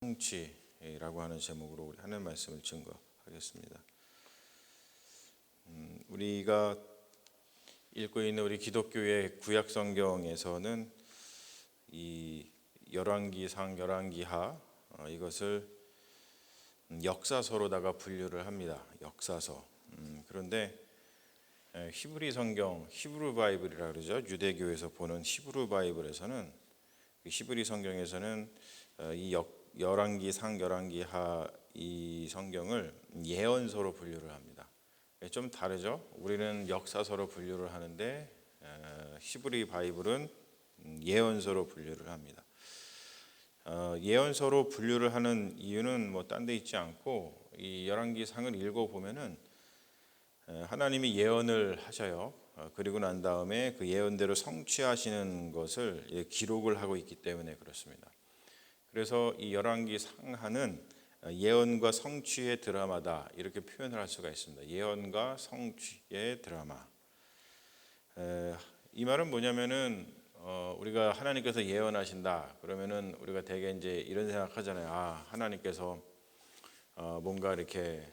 성취라고 하는 제목으로 우리 하나님 말씀을 증거하겠습니다. 우리가 읽고 있는 우리 기독교의 구약 성경에서는 이 열왕기상, 열왕기하 이것을 역사서로다가 분류를 합니다. 역사서. 그런데 히브리 성경, 히브루 바이블이라 그러죠. 유대교에서 보는 히브루 바이블에서는 히브리 성경에서는 이 열왕기상, 열왕기하 이 성경을 예언서로 분류를 합니다. 좀 다르죠. 우리는 역사서로 분류를 하는데 히브리 바이블은 예언서로 분류를 합니다. 예언서로 분류를 하는 이유는 뭐 딴 데 있지 않고 이 열왕기상을 읽어 보면은 하나님이 예언을 하셔요. 그리고 난 다음에 그 예언대로 성취하시는 것을 기록을 하고 있기 때문에 그렇습니다. 그래서 이 열왕기상하는 예언과 성취의 드라마다 이렇게 표현을 할 수가 있습니다. 예언과 성취의 드라마. 이 말은 뭐냐면은 우리가 하나님께서 예언하신다 그러면은 우리가 대개 이제 이런 생각하잖아요. 하나님께서 뭔가 이렇게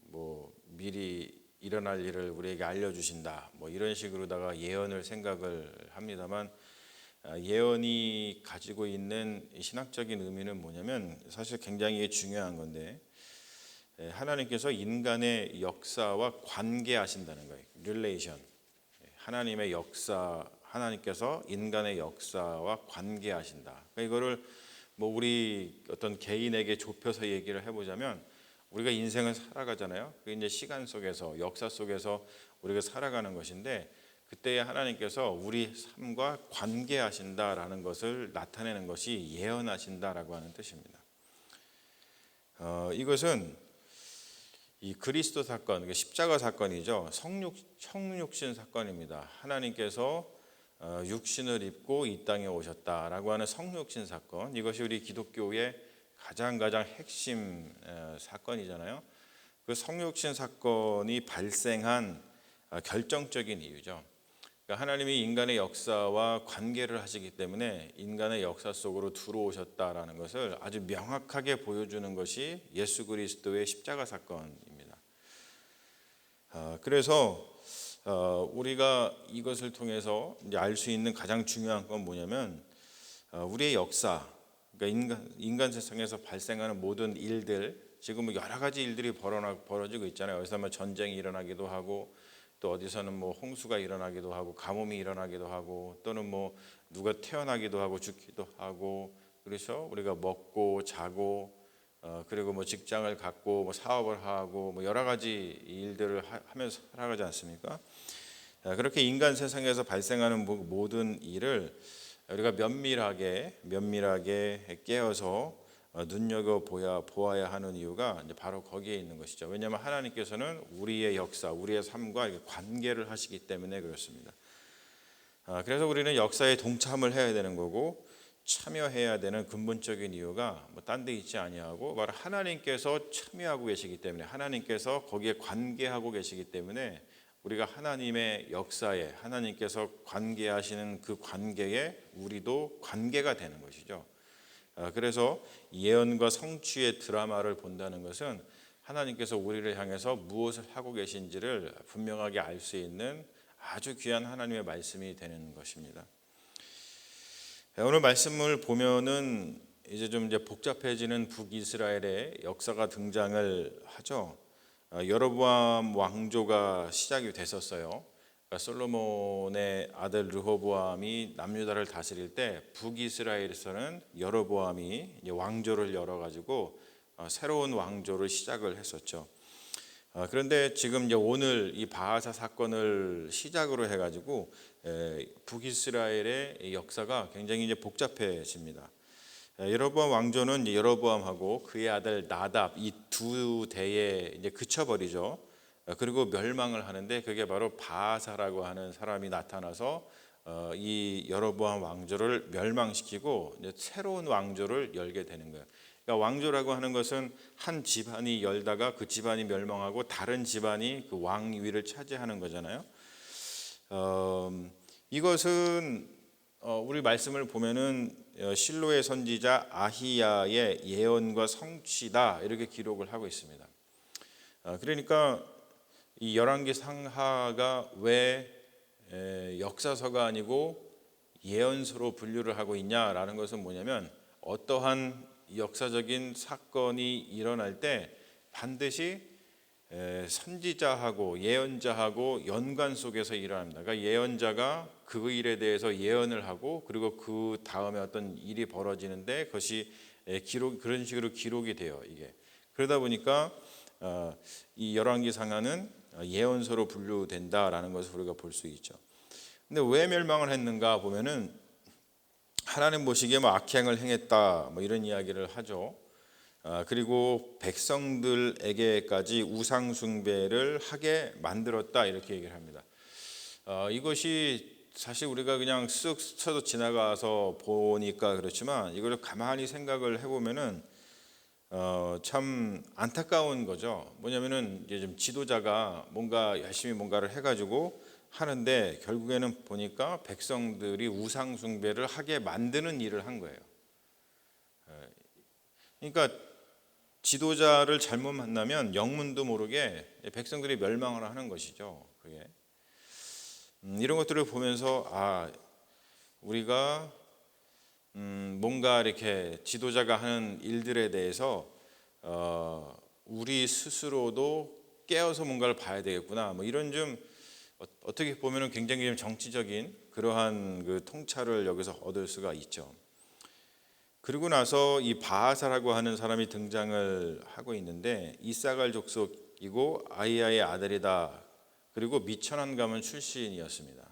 뭐 미리 일어날 일을 우리에게 알려주신다 뭐 이런 식으로다가 예언을 생각을 합니다만 예언이 가지고 있는 신학적인 의미는 뭐냐면 사실 굉장히 중요한 건데 하나님께서 인간의 역사와 관계하신다는 거예요. 릴레이션. 하나님의 역사, 하나님께서 인간의 역사와 관계하신다. 그러니까 이거를 뭐 우리 어떤 개인에게 좁혀서 얘기를 해보자면 우리가 인생을 살아가잖아요. 그 이제 시간 속에서 역사 속에서 우리가 살아가는 것인데 그때 하나님께서 우리 삶과 관계하신다라는 것을 나타내는 것이 예언하신다라고 하는 뜻입니다. 이것은 이 그리스도 사건, 십자가 사건이죠. 성육신 사건입니다. 하나님께서 육신을 입고 이 땅에 오셨다라고 하는 성육신 사건. 이것이 우리 기독교의 가장 핵심 사건이잖아요. 그 성육신 사건이 발생한 결정적인 이유죠. 그러니까 하나님이 인간의 역사와 관계를 하시기 때문에 인간의 역사 속으로 들어오셨다라는 것을 아주 명확하게 보여주는 것이 예수 그리스도의 십자가 사건입니다. 그래서 우리가 이것을 통해서 이제 알 수 있는 가장 중요한 건 뭐냐면 우리의 역사, 그러니까 인간 세상에서 발생하는 모든 일들, 지금 여러 가지 일들이 벌어지고 있잖아요. 어디서 뭐 전쟁이 일어나기도 하고 또 어디서는 뭐 홍수가 일어나기도 하고 가뭄이 일어나기도 하고 또는 뭐 누가 태어나기도 하고 죽기도 하고 그래서 우리가 먹고 자고 그리고 뭐 직장을 갖고 뭐 사업을 하고 뭐 여러 가지 일들을 하면서 살아가지 않습니까? 그렇게 인간 세상에서 발생하는 모든 일을 우리가 면밀하게 깨어서 눈여겨 보아야 하는 이유가 이제 바로 거기에 있는 것이죠. 왜냐하면 하나님께서는 우리의 역사, 우리의 삶과 관계를 하시기 때문에 그렇습니다. 그래서 우리는 역사에 동참을 해야 되는 거고 참여해야 되는 근본적인 이유가 뭐 딴 데 있지 아니하고 바로 하나님께서 참여하고 계시기 때문에 하나님께서 거기에 관계하고 계시기 때문에 우리가 하나님의 역사에 하나님께서 관계하시는 그 관계에 우리도 관계가 되는 것이죠. 그래서 예언과 성취의 드라마를 본다는 것은 하나님께서 우리를 향해서 무엇을 하고 계신지를 분명하게 알 수 있는 아주 귀한 하나님의 말씀이 되는 것입니다. 오늘 말씀을 보면은 이제 좀 복잡해지는 북이스라엘의 역사가 등장을 하죠. 여로보암 왕조가 시작이 됐었어요. 그러니까 솔로몬의 아들 르호보암이 남유다를 다스릴 때 북이스라엘에서는 여로보암이 왕조를 열어가지고 새로운 왕조를 시작을 했었죠. 그런데 지금 이제 오늘 이 바하사 사건을 시작으로 해가지고 북이스라엘의 역사가 굉장히 이제 복잡해집니다. 여로보암 왕조는 이제 여로보암하고 그의 아들 나답 이 두 대에 이제 그쳐버리죠. 그리고 멸망을 하는데 그게 바로 바하사라고 하는 사람이 나타나서 이 여로보암 왕조를 멸망시키고 이제 새로운 왕조를 열게 되는 거예요. 그러니까 왕조라고 하는 것은 한 집안이 열다가 그 집안이 멸망하고 다른 집안이 그 왕위를 차지하는 거잖아요. 이것은 우리 말씀을 보면은 실로의 선지자 아히야의 예언과 성취다 이렇게 기록을 하고 있습니다. 그러니까 이 열왕기 상하가 왜 역사서가 아니고 예언서로 분류를 하고 있냐라는 것은 뭐냐면 어떠한 역사적인 사건이 일어날 때 반드시 선지자하고 예언자하고 연관 속에서 일어납니다. 그러니까 예언자가 그 일에 대해서 예언을 하고 그리고 그 다음에 어떤 일이 벌어지는데 그것이 그런 식으로 기록이 돼요. 이게 그러다 보니까 이 열왕기 상하는 예언서로 분류된다라는 것을 우리가 볼 수 있죠. 근데 왜 멸망을 했는가 보면은 하나님 보시기에 뭐 악행을 행했다 뭐 이런 이야기를 하죠. 그리고 백성들에게까지 우상 숭배를 하게 만들었다 이렇게 얘기를 합니다. 이것이 사실 우리가 그냥 쓱 스쳐 지나가서 보니까 그렇지만 이걸 가만히 생각을 해보면은 참 안타까운 거죠. 뭐냐면은 이제 좀 지도자가 뭔가 열심히 뭔가를 해가지고 하는데 결국에는 보니까 백성들이 우상 숭배를 하게 만드는 일을 한 거예요. 그러니까 지도자를 잘못 만나면 영문도 모르게 백성들이 멸망을 하는 것이죠. 그게 이런 것들을 보면서 우리가 뭔가 이렇게 지도자가 하는 일들에 대해서 우리 스스로도 깨어서 뭔가를 봐야 되겠구나. 뭐 이런 좀 어떻게 보면은 굉장히 좀 정치적인 그러한 그 통찰을 여기서 얻을 수가 있죠. 그리고 나서 이 바하사라고 하는 사람이 등장을 하고 있는데 이사갈 족속이고 아히야의 아들이다. 그리고 미천한 가문 출신이었습니다.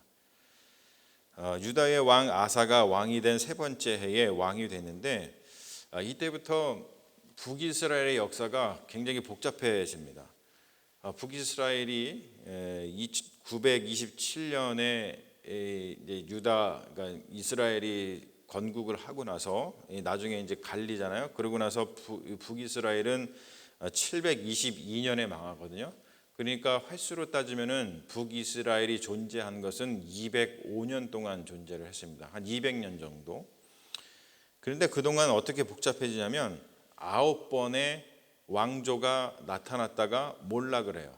유다의 왕 아사가 왕이 된 세 번째 해에 왕이 됐는데 이때부터 북이스라엘의 역사가 굉장히 복잡해집니다. 북이스라엘이 927년에 유다, 그러니까 이스라엘이 건국을 하고 나서 나중에 이제 갈리잖아요. 그러고 나서 북이스라엘은 722년에 망하거든요. 그러니까 횟수로 따지면은 북이스라엘이 존재한 것은 205년 동안 존재를 했습니다. 한 200년 정도. 그런데 그동안 어떻게 복잡해지냐면 9번의 왕조가 나타났다가 몰락을 해요.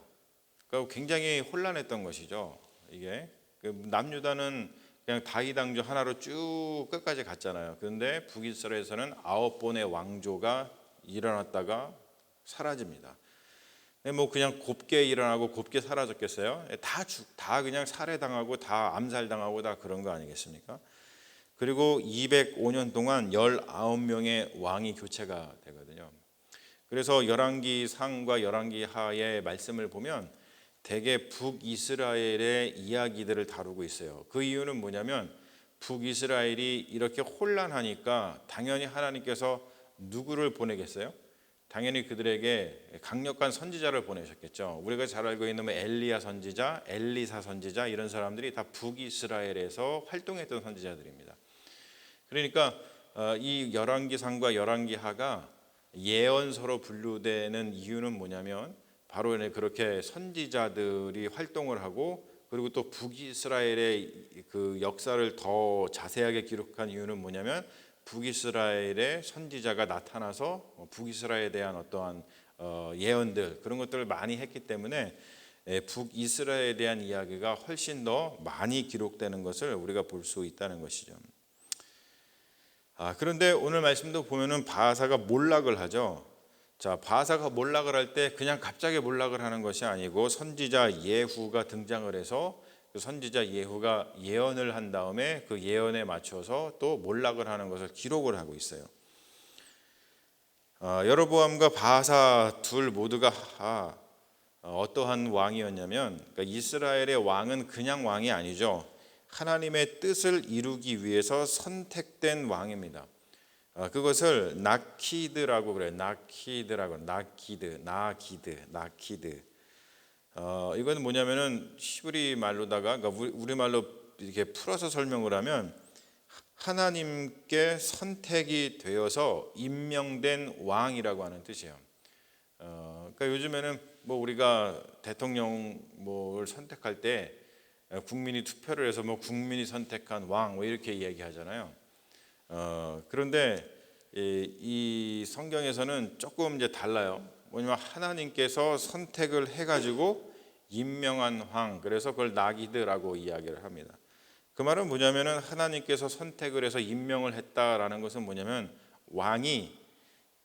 그러니까 굉장히 혼란했던 것이죠. 이게 남유다는 그냥 다윗 왕조 하나로 쭉 끝까지 갔잖아요. 그런데 북이스라엘에서는 9번의 왕조가 일어났다가 사라집니다. 뭐 그냥 곱게 일어나고 곱게 사라졌겠어요? 다 그냥 살해당하고 다 암살당하고 다 그런 거 아니겠습니까? 그리고 205년 동안 19명의 왕이 교체가 되거든요. 그래서 열왕기 상과 열왕기 하의 말씀을 보면 대개 북이스라엘의 이야기들을 다루고 있어요. 그 이유는 뭐냐면 북이스라엘이 이렇게 혼란하니까 당연히 하나님께서 누구를 보내겠어요? 당연히 그들에게 강력한 선지자를 보내셨겠죠. 우리가 잘 알고 있는 뭐 엘리야 선지자, 엘리사 선지자 이런 사람들이 다 북이스라엘에서 활동했던 선지자들입니다. 그러니까 이 열왕기상과 열왕기하가 예언서로 분류되는 이유는 뭐냐면 바로 그렇게 선지자들이 활동을 하고 그리고 또 북이스라엘의 그 역사를 더 자세하게 기록한 이유는 뭐냐면 북이스라엘의 선지자가 나타나서 북이스라엘에 대한 어떠한 예언들 그런 것들을 많이 했기 때문에 북이스라엘에 대한 이야기가 훨씬 더 많이 기록되는 것을 우리가 볼 수 있다는 것이죠. 그런데 오늘 말씀도 보면은 바하사가 몰락을 하죠. 자, 바하사가 몰락을 할 때 그냥 갑자기 몰락을 하는 것이 아니고 선지자 예후가 등장을 해서 그 선지자 예후가 예언을 한 다음에 그 예언에 맞춰서 또 몰락을 하는 것을 기록을 하고 있어요. 여로보암과 바하사 둘 모두가 어떠한 왕이었냐면 그러니까 이스라엘의 왕은 그냥 왕이 아니죠. 하나님의 뜻을 이루기 위해서 선택된 왕입니다. 그것을 나키드라고 그래요. 나키드. 이건 뭐냐면은 히브리 말로다가 그러니까 우리 말로 이렇게 풀어서 설명을 하면 하나님께 선택이 되어서 임명된 왕이라고 하는 뜻이에요. 그러니까 요즘에는 뭐 우리가 대통령 뭘 선택할 때 국민이 투표를 해서 뭐 국민이 선택한 왕 뭐 이렇게 얘기하잖아요. 그런데 이 성경에서는 조금 이제 달라요. 뭐냐면 하나님께서 선택을 해가지고 임명한 왕, 그래서 그걸 나기드라고 이야기를 합니다. 그 말은 뭐냐면은 하나님께서 선택을 해서 임명을 했다라는 것은 뭐냐면 왕이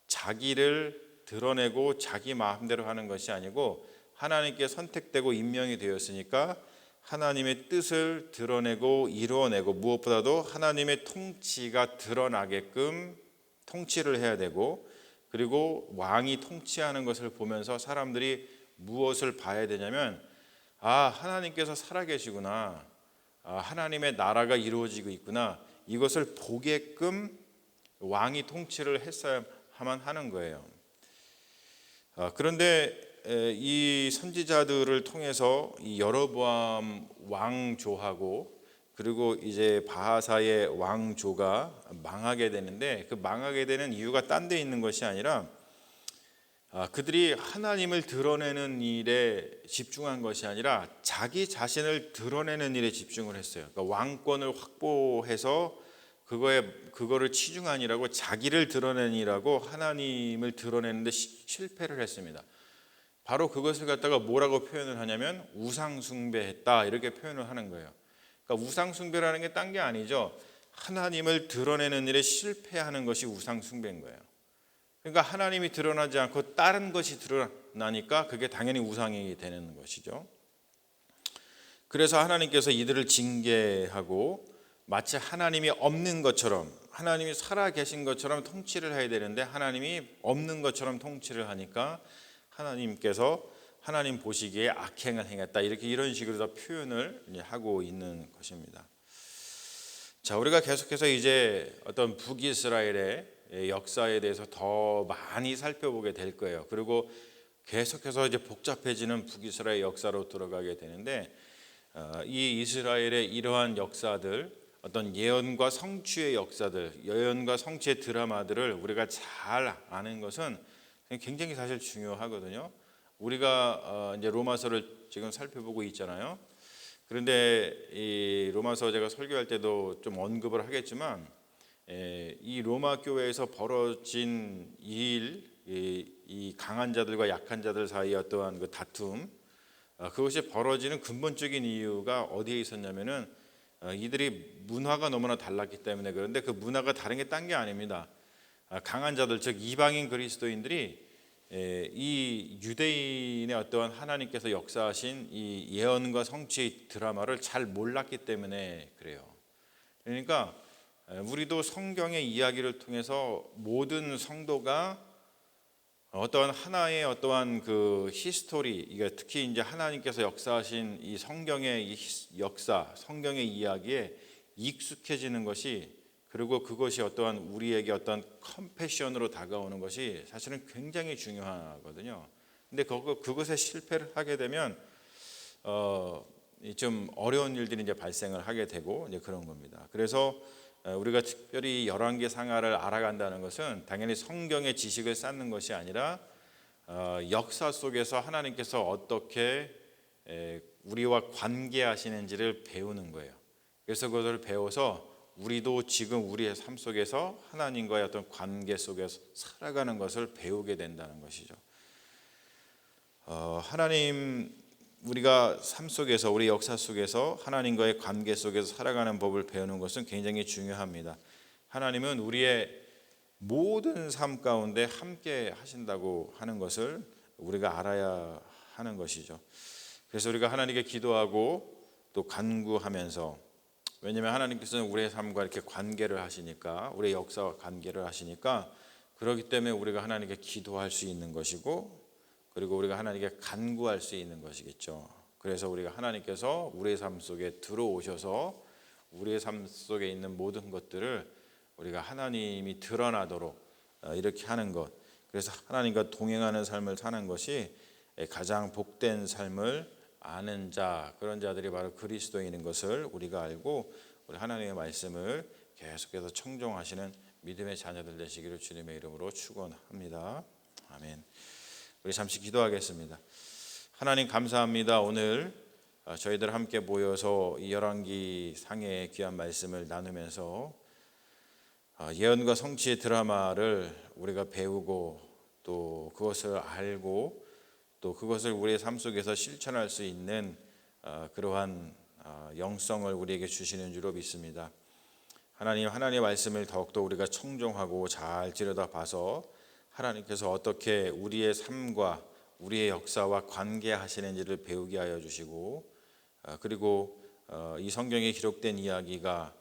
자기를 드러내고 자기 마음대로 하는 것이 아니고 하나님께 선택되고 임명이 되었으니까 하나님의 뜻을 드러내고 이루어내고 무엇보다도 하나님의 통치가 드러나게끔 통치를 해야 되고, 그리고 왕이 통치하는 것을 보면서 사람들이 무엇을 봐야 되냐면 하나님께서 살아계시구나, 하나님의 나라가 이루어지고 있구나, 이것을 보게끔 왕이 통치를 했어야만 하는 거예요. 그런데 이 선지자들을 통해서 이 여로보암 왕조하고 그리고 이제 바하사의 왕조가 망하게 되는데, 그 망하게 되는 이유가 딴 데 있는 것이 아니라 그들이 하나님을 드러내는 일에 집중한 것이 아니라 자기 자신을 드러내는 일에 집중을 했어요. 그러니까 왕권을 확보해서 그거를 치중하니라고 자기를 드러내니라고 하나님을 드러내는데 실패를 했습니다. 바로 그것을 갖다가 뭐라고 표현을 하냐면 우상숭배했다, 이렇게 표현을 하는 거예요. 그러니까 우상숭배라는 게 딴 게 아니죠. 하나님을 드러내는 일에 실패하는 것이 우상숭배인 거예요. 그러니까 하나님이 드러나지 않고 다른 것이 드러나니까 그게 당연히 우상이 되는 것이죠. 그래서 하나님께서 이들을 징계하고 마치 하나님이 없는 것처럼, 하나님이 살아계신 것처럼 통치를 해야 되는데 하나님이 없는 것처럼 통치를 하니까 하나님께서 하나님 보시기에 악행을 행했다, 이런 식으로 다 표현을 하고 있는 것입니다. 자, 우리가 계속해서 이제 어떤 북이스라엘의 역사에 대해서 더 많이 살펴보게 될 거예요. 그리고 계속해서 이제 복잡해지는 북이스라엘 역사로 들어가게 되는데, 이 이스라엘의 이러한 역사들, 어떤 예언과 성취의 역사들, 예언과 성취의 드라마들을 우리가 잘 아는 것은 굉장히 사실 중요하거든요. 우리가 이제 로마서를 지금 살펴보고 있잖아요. 그런데 이 로마서 제가 설교할 때도 좀 언급을 하겠지만, 이 로마 교회에서 벌어진 이 강한 자들과 약한 자들 사이의 어떠한 그 다툼, 그것이 벌어지는 근본적인 이유가 어디에 있었냐면은 이들이 문화가 너무나 달랐기 때문에. 그런데 그 문화가 다른 게 딴 게 아닙니다. 강한 자들, 즉 이방인 그리스도인들이 이 유대인의 어떠한 하나님께서 역사하신 이 예언과 성취의 드라마를 잘 몰랐기 때문에 그래요. 그러니까 우리도 성경의 이야기를 통해서 모든 성도가 어떠한 하나의 어떠한 그 히스토리, 이게 특히 이제 하나님께서 역사하신 이 성경의 이 역사, 성경의 이야기에 익숙해지는 것이, 그리고 그것이 어떠한 우리에게 어떤 컴패션으로 다가오는 것이 사실은 굉장히 중요하거든요. 근데 그것에 실패를 하게 되면 좀 어려운 일들이 이제 발생을 하게 되고 이제 그런 겁니다. 그래서 우리가 특별히 열왕기 상하를 알아간다는 것은 당연히 성경의 지식을 쌓는 것이 아니라 역사 속에서 하나님께서 어떻게 우리와 관계하시는지를 배우는 거예요. 그래서 그것을 배워서 우리도 지금 우리의 삶 속에서 하나님과의 어떤 관계 속에서 살아가는 것을 배우게 된다는 것이죠. 우리가 삶 속에서, 우리 역사 속에서 하나님과의 관계 속에서 살아가는 법을 배우는 것은 굉장히 중요합니다. 하나님은 우리의 모든 삶 가운데 함께 하신다고 하는 것을 우리가 알아야 하는 것이죠. 그래서 우리가 하나님께 기도하고 또 간구하면서, 왜냐하면 하나님께서는 우리의 삶과 이렇게 관계를 하시니까, 우리의 역사와 관계를 하시니까, 그렇기 때문에 우리가 하나님께 기도할 수 있는 것이고, 그리고 우리가 하나님께 간구할 수 있는 것이겠죠. 그래서 우리가 하나님께서 우리의 삶 속에 들어오셔서 우리의 삶 속에 있는 모든 것들을 우리가 하나님이 드러나도록 이렇게 하는 것, 그래서 하나님과 동행하는 삶을 사는 것이 가장 복된 삶을 아는 자, 그런 자들이 바로 그리스도인인 것을 우리가 알고, 우리 하나님의 말씀을 계속해서 청종하시는 믿음의 자녀들 되시기를 주님의 이름으로 축원합니다. 아멘. 우리 잠시 기도하겠습니다. 하나님 감사합니다. 오늘 저희들 함께 모여서 이 열왕기 상의 귀한 말씀을 나누면서 예언과 성취의 드라마를 우리가 배우고 또 그것을 알고 또 그것을 우리의 삶 속에서 실천할 수 있는 그러한 영성을 우리에게 주시는 줄로 믿습니다. 하나님의 말씀을 더욱더 우리가 청종하고 잘 들여다봐서 하나님께서 어떻게 우리의 삶과 우리의 역사와 관계하시는지를 배우게 하여 주시고, 그리고 이 성경에 기록된 이야기가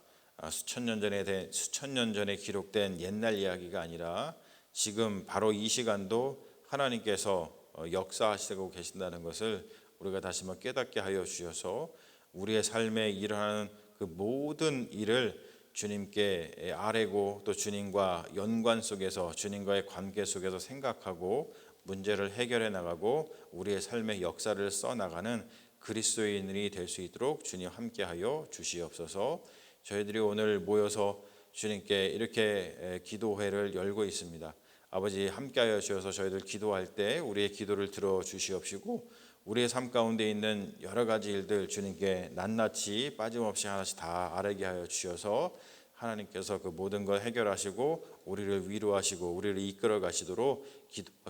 수천 년 전에 기록된 옛날 이야기가 아니라 지금 바로 이 시간도 하나님께서 역사하시고 계신다는 것을 우리가 다시 한번 깨닫게 하여 주셔서 우리의 삶에 일어나는 그 모든 일을 주님께 아뢰고 또 주님과 연관 속에서 주님과의 관계 속에서 생각하고 문제를 해결해 나가고 우리의 삶의 역사를 써나가는 그리스도인이 될 수 있도록 주님 함께하여 주시옵소서. 저희들이 오늘 모여서 주님께 이렇게 기도회를 열고 있습니다. 아버지 함께하여 주셔서 저희들 기도할 때 우리의 기도를 들어주시옵시고 우리의 삶 가운데 있는 여러 가지 일들 주님께 낱낱이 빠짐없이 하나씩 다 아뢰게 하여 주셔서 하나님께서 그 모든 걸 해결하시고 우리를 위로하시고 우리를 이끌어 가시도록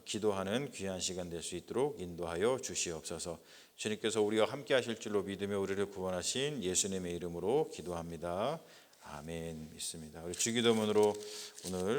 기도하는 귀한 시간 될 수 있도록 인도하여 주시옵소서. 주님께서 우리와 함께 하실 줄로 믿으며 우리를 구원하신 예수님의 이름으로 기도합니다. 아멘. 믿습니다. 우리 주기도문으로 오늘